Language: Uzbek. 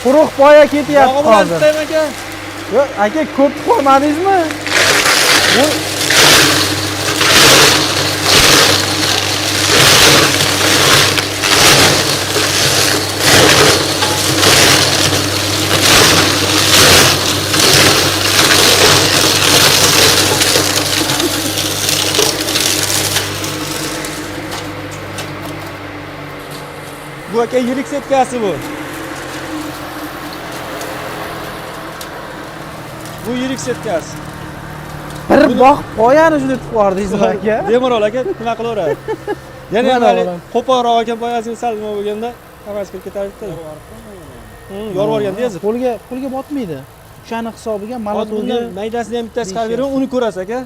Quruq boya ketyapti hozir. Tayman aka. Yo'q, aka ko'p ko'rmadingizmi? Bu aka yirik setkasi bu. Bu yirik setkasi. Bir boqib boyani shuni tutib yubordingizmi aka? Bemalol aka, nima qilaveradi. Yana hali qo'polroq ekan boyasini sal nima bo'lganda hammasi kirib ketardi. Yorvorganda yozib. Qo'lga botmaydi. O'shani hisobiga Hozir malatoga bundan maydasini ham bittasi chiqarib beraman, uni ko'rasiz aka.